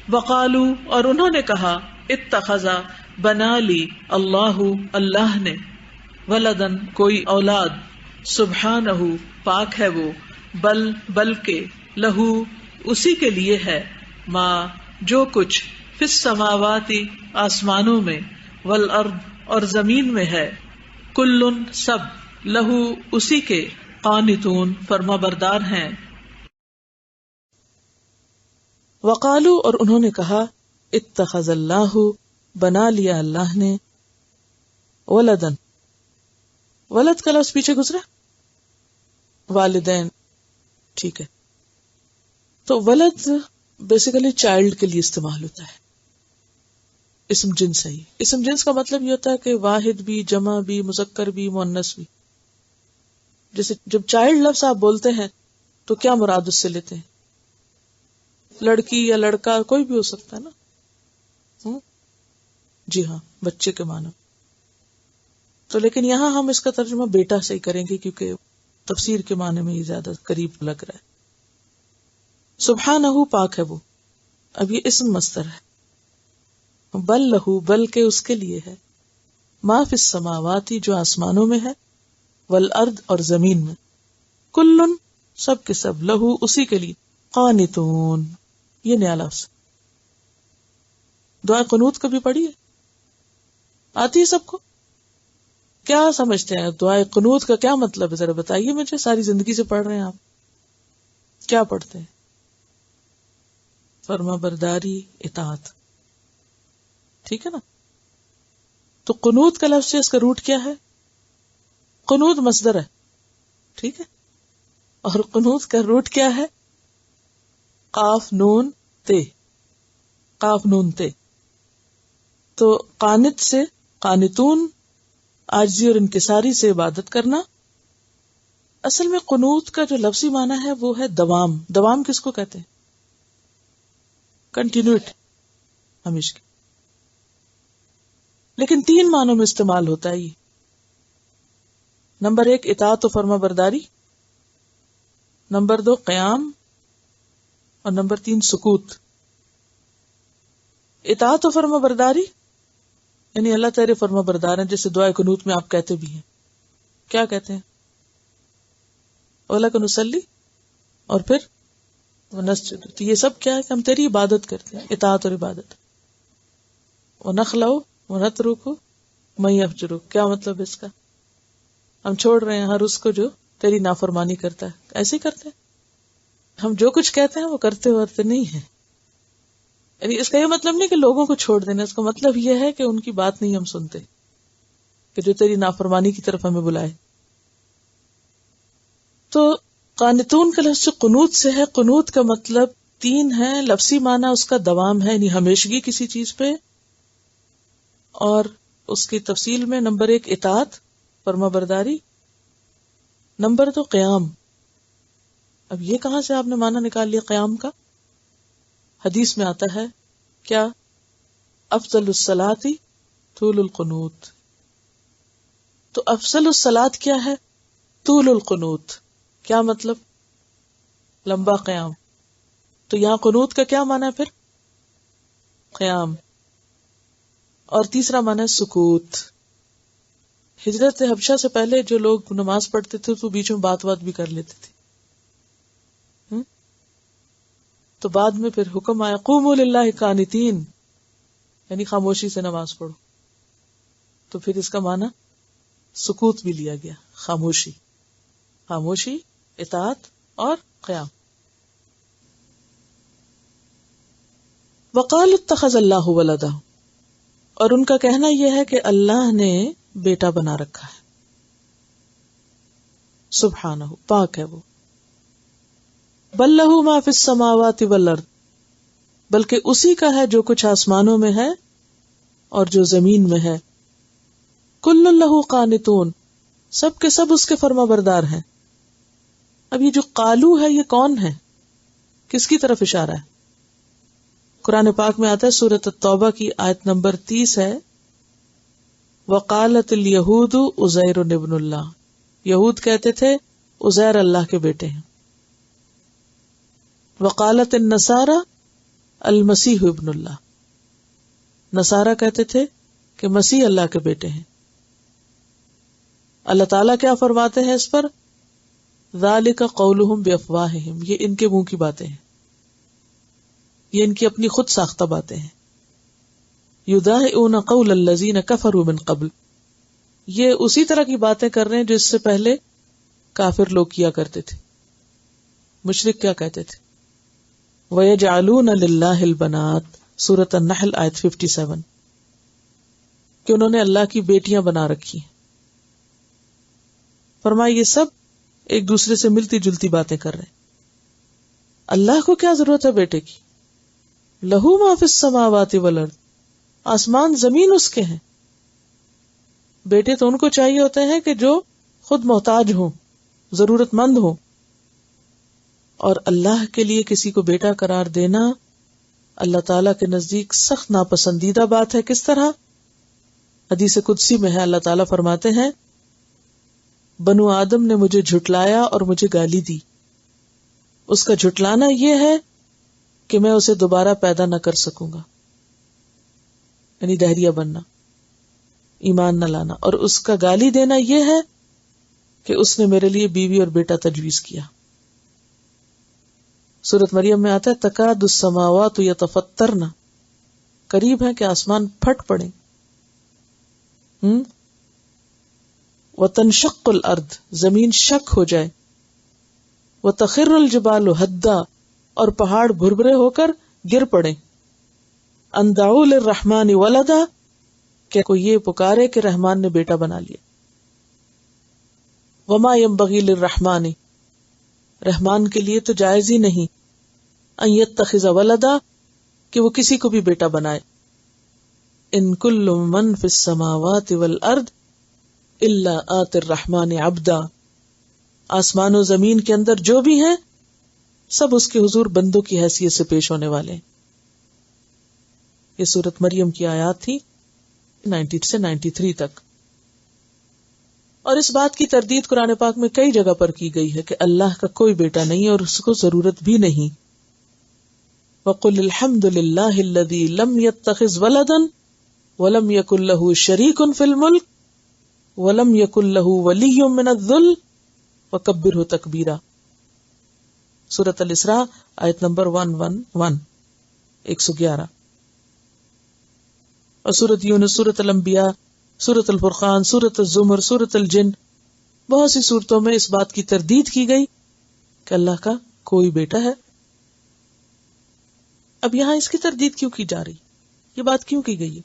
وقالو اور انہوں نے کہا اتخذا بنا لی اللہ نے ولدن کوئی اولاد سبحانہ پاک ہے وہ بلکہ لہو اسی کے لیے ہے ما جو کچھ فی السماوات آسمانوں میں والارض اور زمین میں ہے کلن سب لہو اسی کے قانتون فرما بردار ہیں. وقالو اور انہوں نے کہا اتخذ اللہ بنا لیا اللہ نے ولدن. ولد کا لفظ پیچھے گزرا والدین, ٹھیک ہے. تو ولد بیسیکلی چائلڈ کے لیے استعمال ہوتا ہے, اسم جنس ہے. اسم جنس کا مطلب یہ ہوتا ہے کہ واحد بھی, جمع بھی, مذکر بھی, مؤنث بھی. جیسے جب چائلڈ لفظ آپ بولتے ہیں تو کیا مراد اس سے لیتے ہیں؟ لڑکی یا لڑکا کوئی بھی ہو سکتا ہے نا. جی ہاں, بچے کے معنی. تو لیکن یہاں ہم اس کا ترجمہ بیٹا سے ہی کریں گے کیونکہ تفسیر کے معنی میں یہ زیادہ قریب لگ رہا ہے. سبحانہ پاک ہے وہ. اب یہ اسم مصدر ہے. بل لہو بلکہ اس کے لیے ہے ما فی السماوات جو آسمانوں میں ہے والارض اور زمین میں کلن سب کے سب لہو اسی کے لیے قانتون. یہ نیا لفظ. دعا قنوت کبھی پڑھی ہے؟ آتی ہے سب کو؟ کیا سمجھتے ہیں دعائے قنوت کا کیا مطلب ہے؟ ذرا بتائیے مجھے. ساری زندگی سے پڑھ رہے ہیں آپ, کیا پڑھتے ہیں؟ فرما برداری, اطاعت, ٹھیک ہے نا. تو قنوت کا لفظ اس کا روٹ کیا ہے؟ قنوت مصدر ہے, ٹھیک ہے. اور قنوت کا روٹ کیا ہے؟ قاف نون تے, قاف نون تے. تو قانت سے قانتون, عاجزی اور انکساری سے عبادت کرنا. اصل میں قنوت کا جو لفظی معنی ہے وہ ہے دوام. دوام کس کو کہتے ہیں؟ کنٹینیوٹی, ہمیشہ. لیکن 3 معنوں میں استعمال ہوتا ہے یہ. نمبر 1 اطاعت و فرما برداری, نمبر 2 قیام, اور نمبر 3 سکوت. اطاعت و فرما برداری یعنی اللہ تیرے فرما بردار ہیں, جیسے دعائے قنوت میں آپ کہتے بھی ہیں. کیا کہتے ہیں؟ وَلَكَ نُصَلِّ اور پھر وَنَسْجُدُ. تو یہ سب کیا ہے کہ ہم تیری عبادت کرتے ہیں, اطاعت اور عبادت. وَنَخْلَعُ وَنَتْرُكُ مَن يَفْجُرُكَ. کیا مطلب ہے اس کا؟ ہم چھوڑ رہے ہیں ہر اس کو جو تیری نافرمانی کرتا ہے. ایسے ہی کرتے ہیں ہم, جو کچھ کہتے ہیں وہ کرتے ورتے نہیں ہیں. یعنی اس کا یہ مطلب نہیں کہ لوگوں کو چھوڑ دینا, اس کا مطلب یہ ہے کہ ان کی بات نہیں ہم سنتے, کہ جو تیری نافرمانی کی طرف ہمیں بلائے. تو قانتون کا لفظ قنوت سے ہے. قنوت کا مطلب 3 ہے. لفظی معنی اس کا دوام ہے, یعنی ہمیشگی کسی چیز پہ. اور اس کی تفصیل میں نمبر 1 اطاعت فرما برداری, نمبر 2 قیام. اب یہ کہاں سے آپ نے معنی نکال لیا قیام کا؟ حدیث میں آتا ہے کیا؟ افضل الصلاۃ طول القنوت. تو افضل الصلاۃ کیا ہے؟ طول القنوت. کیا مطلب؟ لمبا قیام. تو یہاں قنوت کا کیا معنی ہے پھر؟ قیام. اور تیسرا معنی ہے سکوت. ہجرت حبشہ سے پہلے جو لوگ نماز پڑھتے تھے تو بیچ میں بات بھی کر لیتے تھے. تو بعد میں پھر حکم آیا قوموا للہ قانتین, یعنی خاموشی سے نماز پڑھو. تو پھر اس کا معنی سکوت بھی لیا گیا, خاموشی, خاموشی, اطاعت اور قیام. وقال اتخذ اللہ ولدا, اور ان کا کہنا یہ ہے کہ اللہ نے بیٹا بنا رکھا ہے. سبحانہ پاک ہے وہ. بل لہ ما فی السماوات والارض, بلکہ اسی کا ہے جو کچھ آسمانوں میں ہے اور جو زمین میں ہے. کل لہ قانتون, سب کے سب اس کے فرما بردار ہیں. اب یہ جو قالو ہے یہ کون ہے, کس کی طرف اشارہ ہے؟ قرآن پاک میں آتا ہے سورۃ التوبہ کی آیت نمبر 30 ہے وقالت الیہود عزیر ابن اللہ. یہود کہتے تھے عزیر اللہ کے بیٹے ہیں. وقالت النصارى المسیح ابن اللہ. نصارہ کہتے تھے کہ مسیح اللہ کے بیٹے ہیں. اللہ تعالیٰ کیا فرماتے ہیں اس پر؟ ذالک قولہم بافواہہم، یہ ان کے منہ کی باتیں ہیں، یہ ان کی اپنی خود ساختہ باتیں ہیں. یداہئون قول الذین کفروا من قبل، یہ اسی طرح کی باتیں کر رہے ہیں جو اس سے پہلے کافر لوگ کیا کرتے تھے. مشرک کیا کہتے تھے؟ وَيَجْعَلُونَ لِلَّهِ الْبَنَاتِ، سورۃ النحل آیت 57، کہ انہوں نے اللہ کی بیٹیاں بنا رکھی ہیں. فرمایا یہ سب ایک دوسرے سے ملتی جلتی باتیں کر رہے ہیں. اللہ کو کیا ضرورت ہے بیٹے کی؟ لہو ما فی السماوات والارض، آسمان زمین اس کے ہیں. بیٹے تو ان کو چاہیے ہوتے ہیں کہ جو خود محتاج ہوں، ضرورت مند ہوں. اور اللہ کے لیے کسی کو بیٹا قرار دینا اللہ تعالیٰ کے نزدیک سخت ناپسندیدہ بات ہے. کس طرح؟ حدیث قدسی میں ہے، اللہ تعالیٰ فرماتے ہیں بنو آدم نے مجھے جھٹلایا اور مجھے گالی دی. اس کا جھٹلانا یہ ہے کہ میں اسے دوبارہ پیدا نہ کر سکوں گا، یعنی دہریہ بننا، ایمان نہ لانا. اور اس کا گالی دینا یہ ہے کہ اس نے میرے لیے بیوی اور بیٹا تجویز کیا. سورۃ مریم میں آتا ہے تکاد السماوات یتفطرن، قریب ہے کہ آسمان پھٹ پڑے. وتنشق الارض، زمین شک ہو جائے. وتخر الجبال ہدا، اور پہاڑ بھربھرے ہو کر گر پڑے. ان دعوا للرحمن ولدا، کہ کوئی یہ پکارے کہ رحمان نے بیٹا بنا لیا. وما ينبغي للرحمن، رحمان کے لیے تو جائز ہی نہیں ان يتخذ ولدا، کہ وہ کسی کو بھی بیٹا بنائے. ان کل من فی السماوات والارض الا آتی الرحمن عبدا، آسمان و زمین کے اندر جو بھی ہیں سب اس کے حضور بندوں کی حیثیت سے پیش ہونے والے ہیں. یہ سورۃ مریم کی آیات تھی 90 سے 93 تک. اور اس بات کی تردید قرآن پاک میں کئی جگہ پر کی گئی ہے کہ اللہ کا کوئی بیٹا نہیں اور اس کو ضرورت بھی نہیں. وَقُلِ الْحَمْدُ لِلَّهِ الَّذِي لَمْ يَتَّخِذْ وَلَدًا وَلَمْ يَكُنْ لَهُ شَرِيكٌ فِي الْمُلْكِ وَلَمْ يَكُنْ لَهُ وَلِيٌّ مِّنَ الذُّلِّ وَكَبِّرْهُ تَكْبِيرًا. سورۃ الاسراء آیت نمبر 111 111. اور سورۃ یونس، سورۃ الانبیاء، سورۃ الفرقان، سورۃ الزمر، سورۃ الجن، بہت سی صورتوں میں اس بات کی تردید کی گئی کہ اللہ کا کوئی بیٹا ہے. اب یہاں اس کی تردید کیوں کی جا رہی؟ یہ بات کیوں کی گئی ہے؟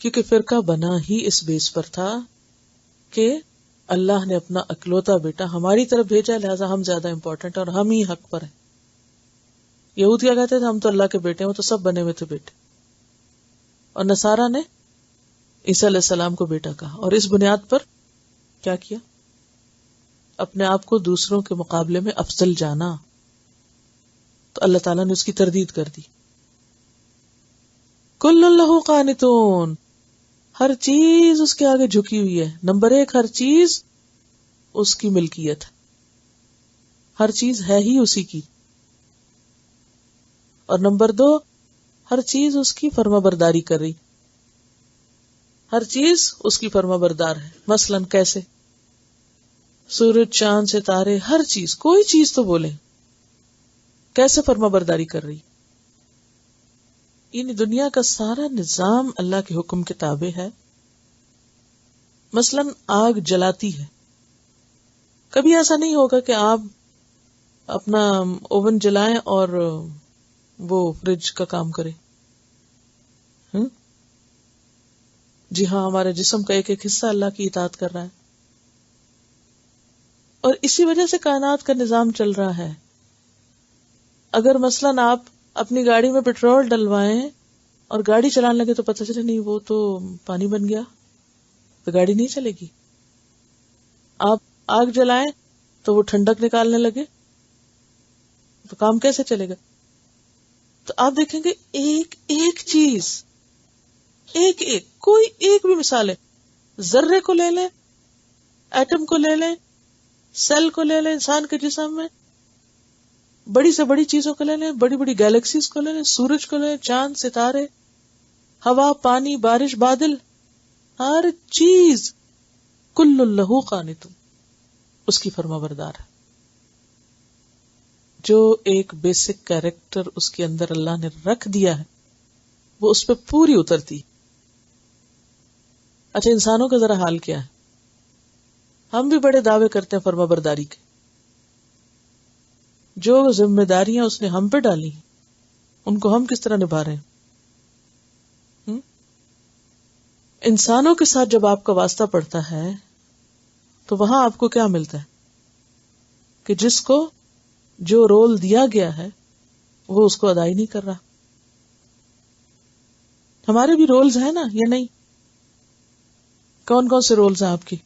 کیونکہ فرقہ بنا ہی اس بیس پر تھا کہ اللہ نے اپنا اکلوتا بیٹا ہماری طرف بھیجا، لہذا ہم زیادہ امپورٹنٹ اور ہم ہی حق پر ہیں. یہود کیا کہتے تھے؟ ہم تو اللہ کے بیٹے ہیں، وہ تو سب بنے ہوئے تھے بیٹے. اور نصارہ نے عیسیٰ علیہ السلام کو بیٹا کہا، اور اس بنیاد پر کیا کیا؟ اپنے آپ کو دوسروں کے مقابلے میں افضل جانا. تو اللہ تعالیٰ نے اس کی تردید کر دی. کل اللہ قانتون، ہر چیز اس کے آگے جھکی ہوئی ہے. نمبر 1، ہر چیز اس کی ملکیت ہے، ہر چیز ہے ہی اسی کی. اور نمبر 2، ہر چیز اس کی فرما برداری کر رہی، ہر چیز اس کی فرما بردار ہے. مثلاً کیسے؟ سورج، چاند، ستارے، ہر چیز، کوئی چیز تو بولیں کیسے فرما برداری کر رہی. یعنی دنیا کا سارا نظام اللہ کے حکم کے تابع ہے. مثلاً آگ جلاتی ہے، کبھی ایسا نہیں ہوگا کہ آپ اپنا اوون جلائیں اور وہ فریج کا کام کرے. جی ہاں، ہمارے جسم کا ایک ایک حصہ اللہ کی اطاعت کر رہا ہے، اور اسی وجہ سے کائنات کا نظام چل رہا ہے. اگر مثلاً آپ اپنی گاڑی میں پیٹرول ڈلوائیں اور گاڑی چلانے لگے تو پتہ چلے نہیں وہ تو پانی بن گیا، تو گاڑی نہیں چلے گی. آپ آگ جلائیں تو وہ ٹھنڈک نکالنے لگے تو کام کیسے چلے گا؟ تو آپ دیکھیں گے ایک ایک چیز، ایک ایک، کوئی ایک بھی مثال ہے، ذرے کو لے لیں، ایٹم کو لے لیں، سیل کو لے لیں انسان کے جسم میں، بڑی سے بڑی چیزوں کو لے لیں، بڑی بڑی گیلیکسیز کو لے لیں، سورج کو لے لیں، چاند، ستارے، ہوا، پانی، بارش، بادل، ہر چیز کل لہ قانت، اس کی فرما بردار ہے. جو ایک بیسک کیریکٹر اس کے اندر اللہ نے رکھ دیا ہے وہ اس پہ پوری اترتی. اچھا انسانوں کا ذرا حال کیا ہے؟ ہم بھی بڑے دعوے کرتے ہیں فرما برداری کے. جو ذمہ داریاں اس نے ہم پہ ڈالی ہیں ان کو ہم کس طرح نبھا رہے ہیں؟ انسانوں کے ساتھ جب آپ کا واسطہ پڑتا ہے تو وہاں آپ کو کیا ملتا ہے کہ جس کو جو رول دیا گیا ہے وہ اس کو ادا ہی نہیں کر رہا. ہمارے بھی رولز ہیں نا یا نہیں؟ کون کون سے رولز ہیں آپ کی؟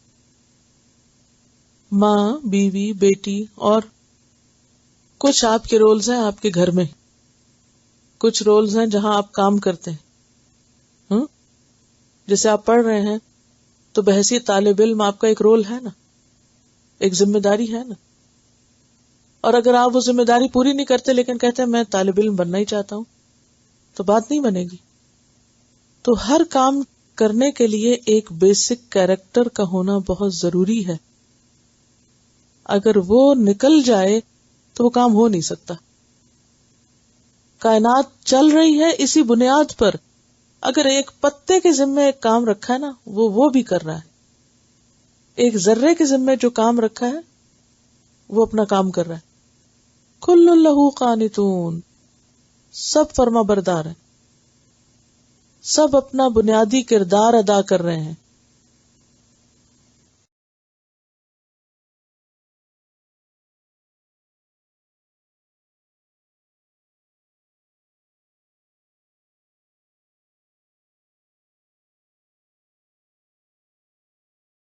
ماں، بیوی، بیٹی، اور کچھ آپ کے رولز ہیں آپ کے گھر میں، کچھ رولز ہیں جہاں آپ کام کرتے ہیں. جیسے آپ پڑھ رہے ہیں تو بحیثیت طالب علم آپ کا ایک رول ہے نا، ایک ذمہ داری ہے نا. اور اگر آپ وہ ذمہ داری پوری نہیں کرتے لیکن کہتے ہیں میں طالب علم بننا ہی چاہتا ہوں تو بات نہیں بنے گی. تو ہر کام کرنے کے لیے ایک بیسک کیریکٹر کا ہونا بہت ضروری ہے. اگر وہ نکل جائے تو وہ کام ہو نہیں سکتا. کائنات چل رہی ہے اسی بنیاد پر. اگر ایک پتے کے ذمے ایک کام رکھا ہے نا وہ بھی کر رہا ہے. ایک ذرے کے ذمے جو کام رکھا ہے وہ اپنا کام کر رہا ہے. کل لہ قانتون، سب فرما بردار ہیں، سب اپنا بنیادی کردار ادا کر رہے ہیں.